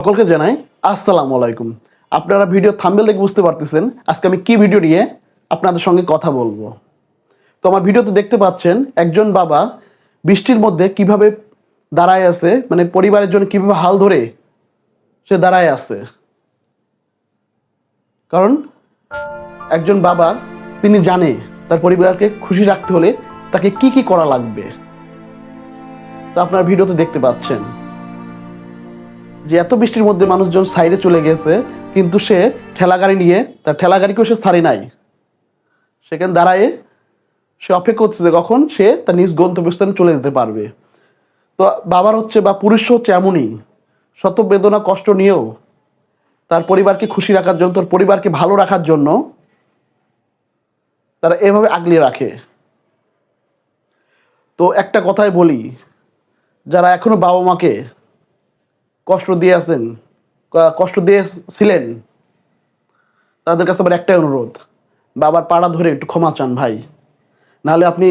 সকলকে জানাই আসসালামু আলাইকুম। আপনারা ভিডিও থাম্বনেল দেখে বুঝতে পারতেছেন আজকে আমি কি ভিডিও নিয়ে আপনাদের সঙ্গে কথা বলবো। তো আমার ভিডিওতে দেখতে পাচ্ছেন একজন বাবা বৃষ্টির মধ্যে কিভাবে দাঁড়ায় আছে, মানে পরিবারের জন্য কিভাবে হাল ধরে সে দাঁড়ায় আছে। কারণ একজন বাবা তিনি জানে তার পরিবারকে খুশি রাখতে হলে তাকে কি কি করা লাগবে। তা আপনারা ভিডিওতে দেখতে পাচ্ছেন যে এত বৃষ্টির মধ্যে মানুষজন সাইডে চলে গেছে, কিন্তু সে ঠেলাগাড়ি নিয়ে তার ঠেলাগাড়িকেও সে ছাড়ি নাই, সেখানে দাঁড়ায় সে অপেক্ষা করছে যে কখন সে তার নিজ গন্তব্যস্থানে চলে যেতে পারবে। তো বাবার হচ্ছে বা পুরুষ হচ্ছে এমনই, শত বেদনা কষ্ট নিয়েও তার পরিবারকে খুশি রাখার জন্য, তার পরিবারকে ভালো রাখার জন্য তারা এভাবে আগলিয়ে রাখে। তো একটা কথাই বলি, যারা এখনো বাবা মাকে কষ্ট দিয়ে আছেন, কষ্ট দিয়েছিলেন, তাদের কাছে আমার একটাই অনুরোধ, বাবার পাড়া ধরে একটু ক্ষমা চান ভাই। নাহলে আপনি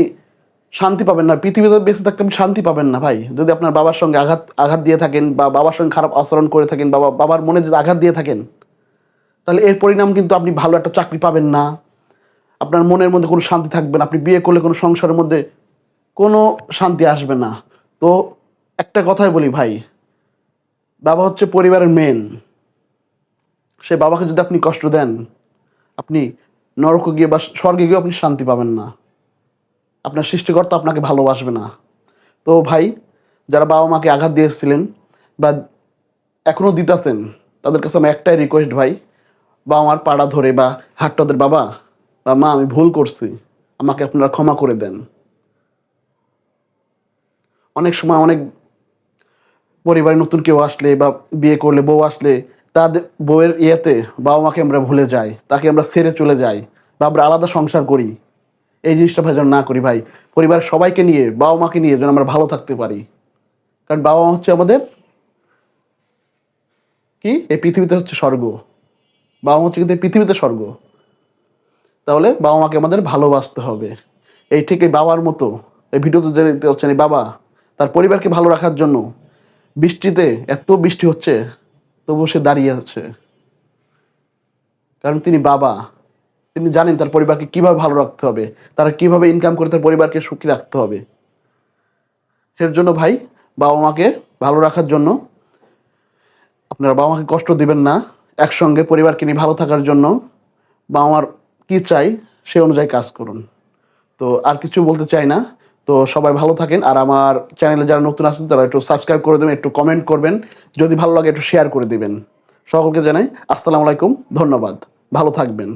শান্তি পাবেন না, পৃথিবীতে বেঁচে থাকতে আপনি শান্তি পাবেন না ভাই। যদি আপনার বাবার সঙ্গে আঘাত দিয়ে থাকেন বা বাবার সঙ্গে খারাপ আচরণ করে থাকেন, বাবার মনে যদি আঘাত দিয়ে থাকেন, তাহলে এর পরিণাম কিন্তু আপনি ভালো একটা চাকরি পাবেন না, আপনার মনের মধ্যে কোনো শান্তি থাকবে না, আপনি বিয়ে করলে কোনো সংসারের মধ্যে কোনো শান্তি আসবে না। তো একটা কথাই বলি ভাই, বাবা হচ্ছে পরিবারের মেন। সে বাবাকে যদি আপনি কষ্ট দেন, আপনি নরকে গিয়ে বা স্বর্গে গিয়ে আপনি শান্তি পাবেন না, আপনার সৃষ্টিকর্তা আপনাকে ভালোবাসবে না। তো ভাই, যারা বাবা মাকে আঘাত দিয়েছিলেন বা এখনও দিতেছেন, তাদের কাছে আমার একটাই রিকোয়েস্ট ভাই, বাবা মার পাড়া ধরে বা হাতটাদের, বাবা বা মা আমি ভুল করছি, আমাকে আপনারা ক্ষমা করে দেন। অনেক সময় অনেক পরিবারে নতুন কেউ আসলে বা বিয়ে করলে বউ আসলে, তাদের বউয়ের ইয়েতে বাবা মাকে আমরা ভুলে যাই, তাকে আমরা ছেড়ে চলে যাই বা আমরা আলাদা সংসার করি। এই জিনিসটা ভাই যেন না করি ভাই। পরিবারের সবাইকে নিয়ে, বাবা মাকে নিয়ে যেন আমরা ভালো থাকতে পারি। কারণ বাবা মা হচ্ছে আমাদের কি, এই পৃথিবীতে হচ্ছে স্বর্গ। বাবা মা হচ্ছে কিন্তু এই পৃথিবীতে স্বর্গ। তাহলে বাবা মাকে আমাদের ভালোবাসতে হবে। এই ঠিক এই বাবার মতো এই ভিডিওতে যে দেখতে হচ্ছেন, এই বাবা তার পরিবারকে ভালো রাখার জন্য বৃষ্টিতে, এত বৃষ্টি হচ্ছে তবুও সে দাঁড়িয়ে আছে। কারণ তিনি বাবা, তিনি জানেন তার পরিবারকে কিভাবে ভালো রাখতে হবে, তারা কিভাবে ইনকাম করে তার পরিবারকে সুখী রাখতে হবে। এর জন্য ভাই, বাবা মাকে ভালো রাখার জন্য আপনারা বাবা মাকে কষ্ট দিবেন না। একসঙ্গে পরিবারকে নিয়ে ভালো থাকার জন্য বাবা মার কি চাই সে অনুযায়ী কাজ করুন। তো আর কিছু বলতে চাই না। তো সবাই ভালো থাকেন, আর আমার চ্যানেলে যারা নতুন আছেন তারা একটু সাবস্ক্রাইব করে দেবেন, একটু কমেন্ট করবেন, যদি ভালো লাগে একটু শেয়ার করে দিবেন। সকলকে জানাই আসসালামু আলাইকুম, ধন্যবাদ, ভালো থাকবেন।